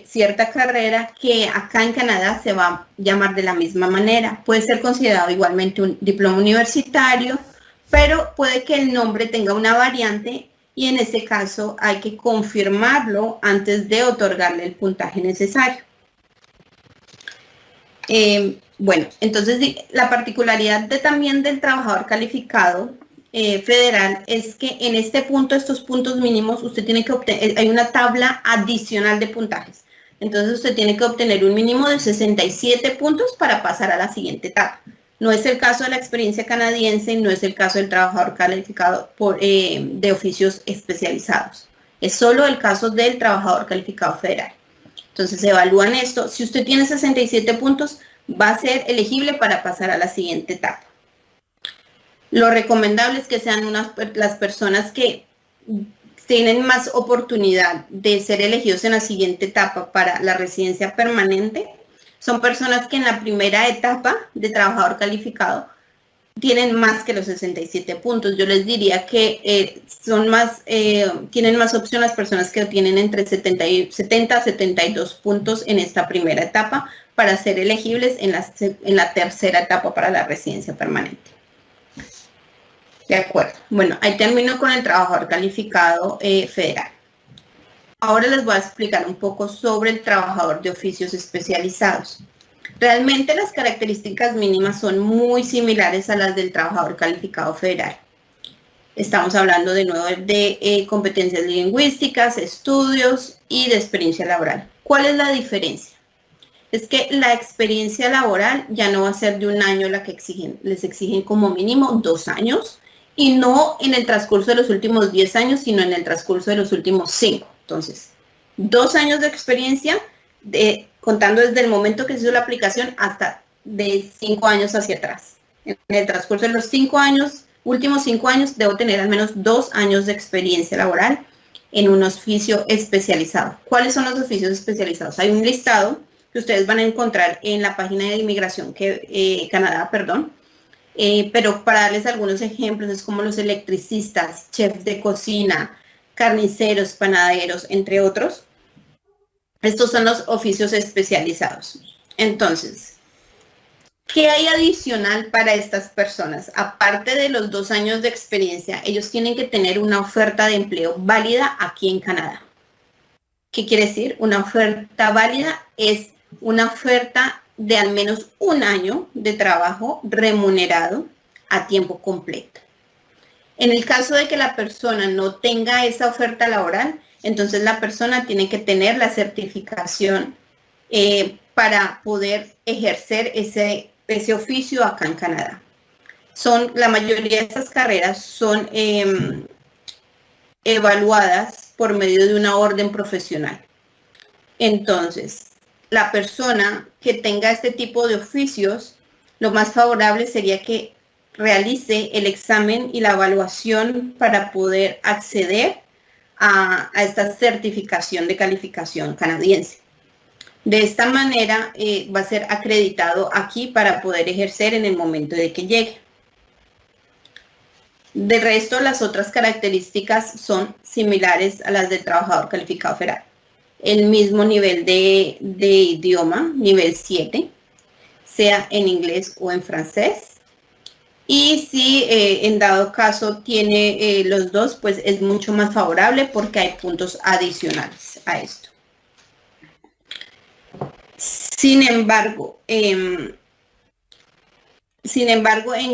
cierta carrera que acá en Canadá se va a llamar de la misma manera. Puede ser considerado igualmente un diploma universitario, pero puede que el nombre tenga una variante y en este caso hay que confirmarlo antes de otorgarle el puntaje necesario. Bueno, entonces la particularidad también del trabajador calificado federal es que en este punto, estos puntos mínimos, usted tiene que obtener, hay una tabla adicional de puntajes. Entonces usted tiene que obtener un mínimo de 67 puntos para pasar a la siguiente etapa. No es el caso de la experiencia canadiense, no es el caso del trabajador calificado de oficios especializados. Es solo el caso del trabajador calificado federal. Entonces evalúan esto. Si usted tiene 67 puntos, va a ser elegible para pasar a la siguiente etapa. Lo recomendable es que sean las personas que tienen más oportunidad de ser elegidos en la siguiente etapa para la residencia permanente. Son personas que en la primera etapa de trabajador calificado tienen más que los 67 puntos. Yo les diría que tienen más opción las personas que tienen entre 70 a 72 puntos en esta primera etapa para ser elegibles en la tercera etapa para la residencia permanente. De acuerdo. Bueno, ahí termino con el trabajador calificado federal. Ahora les voy a explicar un poco sobre el trabajador de oficios especializados. Realmente las características mínimas son muy similares a las del trabajador calificado federal. Estamos hablando de nuevo de competencias lingüísticas, estudios y de experiencia laboral. ¿Cuál es la diferencia? Es que la experiencia laboral ya no va a ser de un año la que les exigen como mínimo 2 años y no en el transcurso de los últimos 10 años, sino en el transcurso de los últimos 5. Entonces, 2 años de experiencia contando desde el momento que se hizo la aplicación hasta de 5 años hacia atrás. En el transcurso de los últimos 5 años, debo tener al menos 2 años de experiencia laboral en un oficio especializado. ¿Cuáles son los oficios especializados? Hay un listado que ustedes van a encontrar en la página de inmigración Canadá, pero para darles algunos ejemplos, es como los electricistas, chefs de cocina, carniceros, panaderos, entre otros. Estos son los oficios especializados. Entonces, ¿qué hay adicional para estas personas? Aparte de los 2 años de experiencia, ellos tienen que tener una oferta de empleo válida aquí en Canadá. ¿Qué quiere decir? Una oferta válida es una oferta de al menos 1 año de trabajo remunerado a tiempo completo. En el caso de que la persona no tenga esa oferta laboral, entonces la persona tiene que tener la certificación para poder ejercer ese oficio acá en Canadá. La mayoría de estas carreras son evaluadas por medio de una orden profesional. Entonces, la persona que tenga este tipo de oficios, lo más favorable sería que realice el examen y la evaluación para poder acceder a esta certificación de calificación canadiense. De esta manera va a ser acreditado aquí para poder ejercer en el momento de que llegue. De resto, las otras características son similares a las del trabajador calificado federal. El mismo nivel de idioma, nivel 7, sea en inglés o en francés. Y si en dado caso tiene los dos, pues es mucho más favorable porque hay puntos adicionales a esto. Sin embargo, en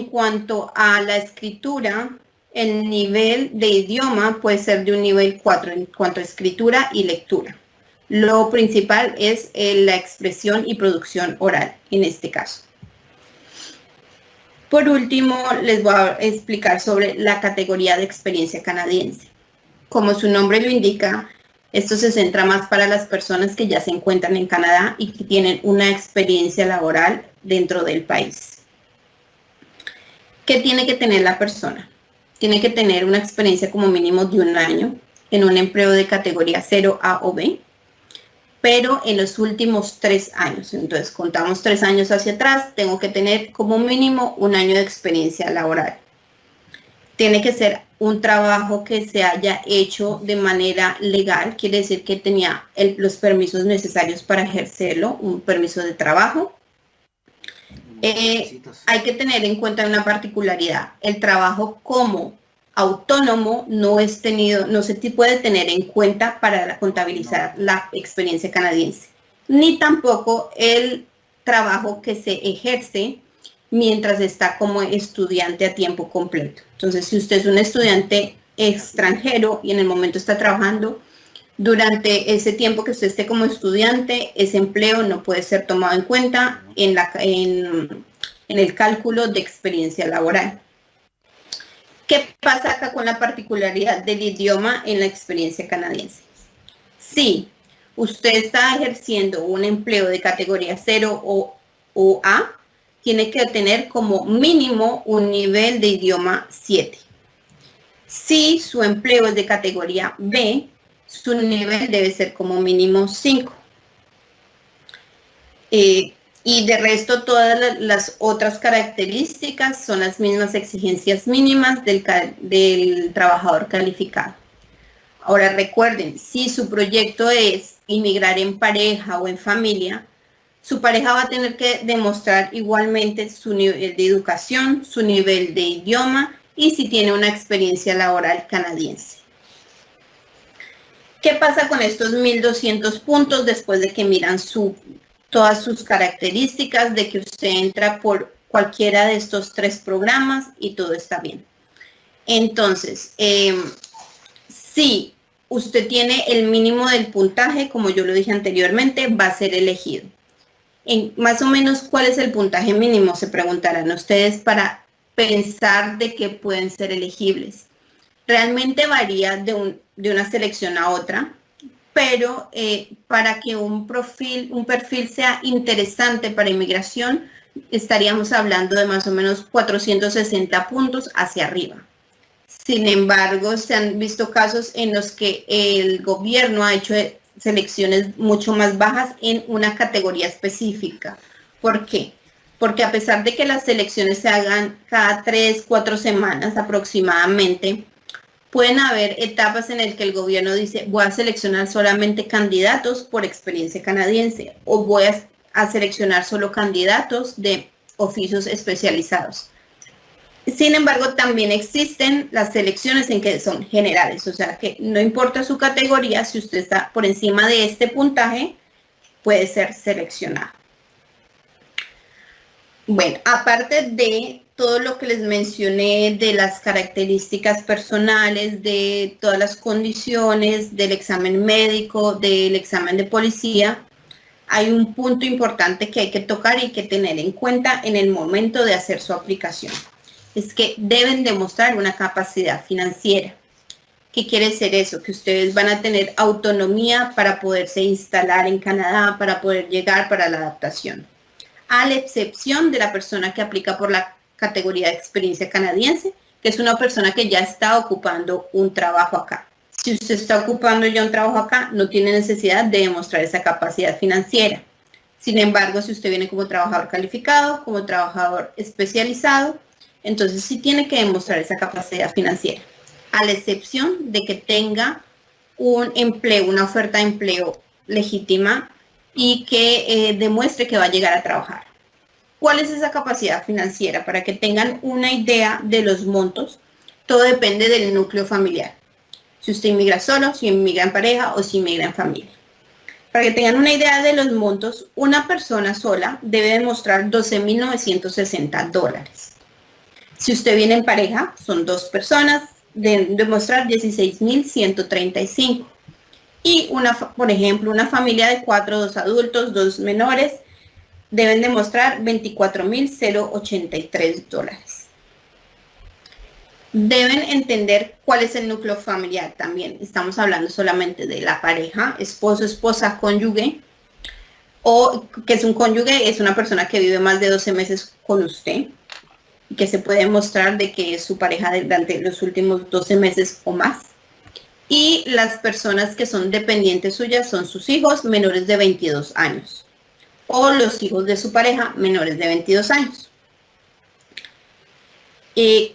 cuanto a la escritura, el nivel de idioma puede ser de un nivel 4 en cuanto a escritura y lectura. Lo principal es la expresión y producción oral en este caso. Por último, les voy a explicar sobre la categoría de experiencia canadiense. Como su nombre lo indica, esto se centra más para las personas que ya se encuentran en Canadá y que tienen una experiencia laboral dentro del país. ¿Qué tiene que tener la persona? Tiene que tener una experiencia como mínimo de 1 año en un empleo de categoría 0A o B, pero en los últimos 3 años. Entonces, contamos 3 años hacia atrás, tengo que tener como mínimo 1 año de experiencia laboral. Tiene que ser un trabajo que se haya hecho de manera legal, quiere decir que tenía los permisos necesarios para ejercerlo, un permiso de trabajo. Hay que tener en cuenta una particularidad. El trabajo como autónomo no se puede tener en cuenta para contabilizar la experiencia canadiense, ni tampoco el trabajo que se ejerce mientras está como estudiante a tiempo completo. Entonces, si usted es un estudiante extranjero y en el momento está trabajando, durante ese tiempo que usted esté como estudiante, ese empleo no puede ser tomado en cuenta en el cálculo de experiencia laboral. ¿Qué pasa acá con la particularidad del idioma en la experiencia canadiense? Si usted está ejerciendo un empleo de categoría 0 o A, tiene que tener como mínimo un nivel de idioma 7. Si su empleo es de categoría B, su nivel debe ser como mínimo 5. Y de resto, todas las otras características son las mismas exigencias mínimas del trabajador calificado. Ahora recuerden, si su proyecto es inmigrar en pareja o en familia, su pareja va a tener que demostrar igualmente su nivel de educación, su nivel de idioma y si tiene una experiencia laboral canadiense. ¿Qué pasa con estos 1.200 puntos después de que miran todas sus características, de que usted entra por cualquiera de estos 3 programas y todo está bien? Entonces, si usted tiene el mínimo del puntaje, como yo lo dije anteriormente, va a ser elegido. Más o menos, ¿cuál es el puntaje mínimo? Se preguntarán ustedes para pensar de que pueden ser elegibles. Realmente varía de una selección a otra, pero para que un perfil sea interesante para inmigración, estaríamos hablando de más o menos 460 puntos hacia arriba. Sin embargo, se han visto casos en los que el gobierno ha hecho selecciones mucho más bajas en una categoría específica. ¿Por qué? Porque a pesar de que las selecciones se hagan cada 3-4 semanas aproximadamente, pueden haber etapas en las que el gobierno dice, voy a seleccionar solamente candidatos por experiencia canadiense o voy a seleccionar solo candidatos de oficios especializados. Sin embargo, también existen las selecciones en que son generales, o sea que no importa su categoría, si usted está por encima de este puntaje, puede ser seleccionado. Bueno, aparte de todo lo que les mencioné de las características personales, de todas las condiciones, del examen médico, del examen de policía, hay un punto importante que hay que tocar y que tener en cuenta en el momento de hacer su aplicación. Es que deben demostrar una capacidad financiera. ¿Qué quiere decir eso? Que ustedes van a tener autonomía para poderse instalar en Canadá, para poder llegar para la adaptación. A la excepción de la persona que aplica por la categoría de experiencia canadiense, que es una persona que ya está ocupando un trabajo acá. Si usted está ocupando ya un trabajo acá, no tiene necesidad de demostrar esa capacidad financiera. Sin embargo, si usted viene como trabajador calificado, como trabajador especializado, entonces sí tiene que demostrar esa capacidad financiera, a la excepción de que tenga un empleo, una oferta de empleo legítima y que demuestre que va a llegar a trabajar. ¿Cuál es esa capacidad financiera? Para que tengan una idea de los montos, todo depende del núcleo familiar. Si usted inmigra solo, si inmigra en pareja o si inmigra en familia. Para que tengan una idea de los montos, una persona sola debe demostrar $12,960. Si usted viene en pareja, son 2 personas, deben demostrar $16,135. Y por ejemplo, una familia de 4, 2 adultos, 2 menores, deben demostrar $24,083. Deben entender cuál es el núcleo familiar también. Estamos hablando solamente de la pareja, esposo, esposa, cónyuge, o que es un cónyuge, es una persona que vive más de 12 meses con usted, que se puede mostrar de que es su pareja durante los últimos 12 meses o más. Y las personas que son dependientes suyas son sus hijos menores de 22 años o los hijos de su pareja menores de 22 años.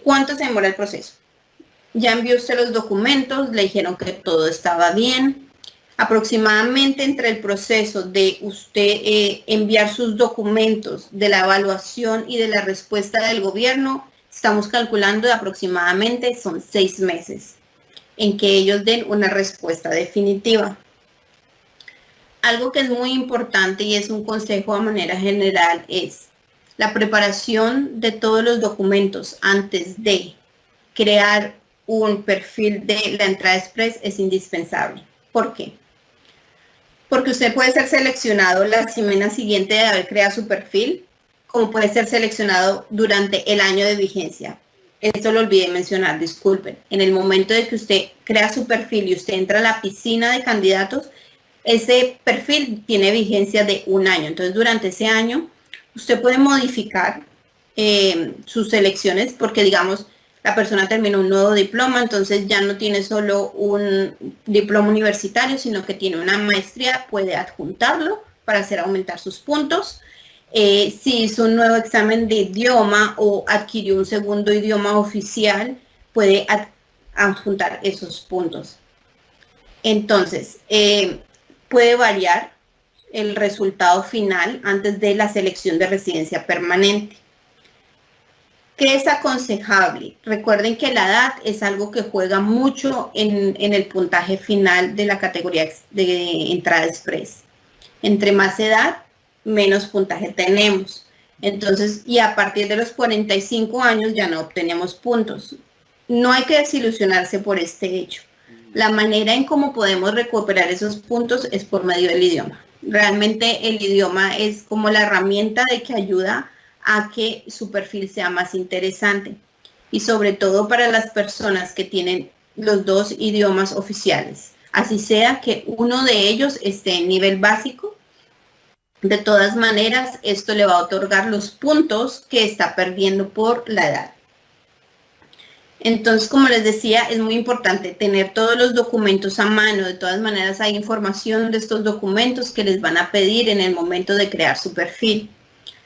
¿Cuánto se demora el proceso? Ya envió usted los documentos, le dijeron que todo estaba bien. Aproximadamente entre el proceso de usted enviar sus documentos, de la evaluación y de la respuesta del gobierno, estamos calculando de aproximadamente son 6 meses en que ellos den una respuesta definitiva. Algo que es muy importante y es un consejo de manera general es la preparación de todos los documentos antes de crear un perfil de la entrada express es indispensable. ¿Por qué? Porque usted puede ser seleccionado la semana siguiente de haber creado su perfil, como puede ser seleccionado durante el año de vigencia. Esto lo olvidé mencionar, disculpen. En el momento de que usted crea su perfil y usted entra a la piscina de candidatos, ese perfil tiene vigencia de 1 año. Entonces, durante ese año, usted puede modificar sus selecciones porque, digamos, la persona terminó un nuevo diploma, entonces ya no tiene solo un diploma universitario, sino que tiene una maestría, puede adjuntarlo para hacer aumentar sus puntos. Si hizo un nuevo examen de idioma o adquirió un segundo idioma oficial, puede adjuntar esos puntos. Entonces, puede variar el resultado final antes de la selección de residencia permanente. ¿Qué es aconsejable? Recuerden que la edad es algo que juega mucho en el puntaje final de la categoría de entrada express. Entre más edad, menos puntaje tenemos. Entonces, y a partir de los 45 años ya no obtenemos puntos. No hay que desilusionarse por este hecho. La manera en cómo podemos recuperar esos puntos es por medio del idioma. Realmente el idioma es como la herramienta de que ayuda a que su perfil sea más interesante y sobre todo para las personas que tienen los 2 idiomas oficiales, así sea que uno de ellos esté en nivel básico. De todas maneras, esto le va a otorgar los puntos que está perdiendo por la edad. Entonces, como les decía, es muy importante tener todos los documentos a mano. De todas maneras, hay información de estos documentos que les van a pedir en el momento de crear su perfil.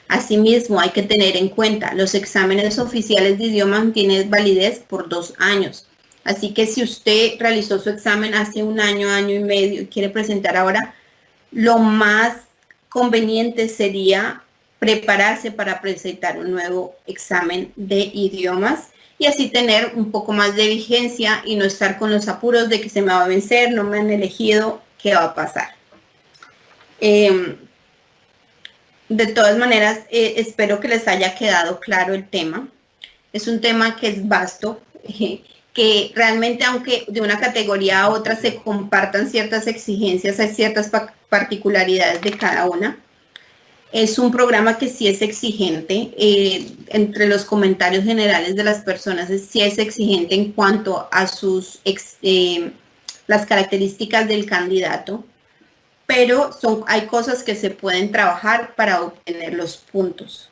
Asimismo, hay que tener en cuenta, los exámenes oficiales de idioma tienen validez por 2 años. Así que si usted realizó su examen hace 1 año, año y medio y quiere presentar ahora, lo más conveniente sería prepararse para presentar un nuevo examen de idiomas y así tener un poco más de vigencia y no estar con los apuros de que se me va a vencer, no me han elegido, ¿qué va a pasar? De todas maneras, espero que les haya quedado claro el tema. Es un tema que es vasto, que realmente aunque de una categoría a otra se compartan ciertas exigencias, hay ciertas particularidades de cada una. Es un programa que sí es exigente, entre los comentarios generales de las personas sí es exigente en cuanto a las características del candidato, pero hay cosas que se pueden trabajar para obtener los puntos.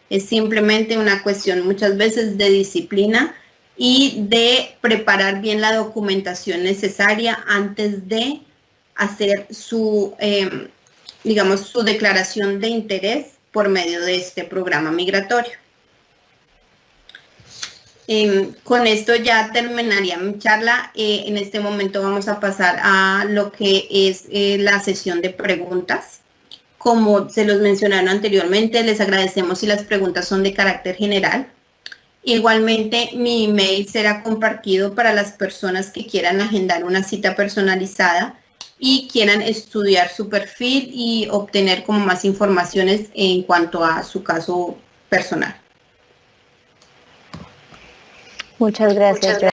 Es simplemente una cuestión muchas veces de disciplina y de preparar bien la documentación necesaria antes de hacer su declaración de interés por medio de este programa migratorio. Con esto ya terminaría mi charla. En este momento vamos a pasar a lo que es la sesión de preguntas. Como se los mencionaron anteriormente, les agradecemos si las preguntas son de carácter general. Igualmente, mi email será compartido para las personas que quieran agendar una cita personalizada y quieran estudiar su perfil y obtener como más informaciones en cuanto a su caso personal. Muchas gracias.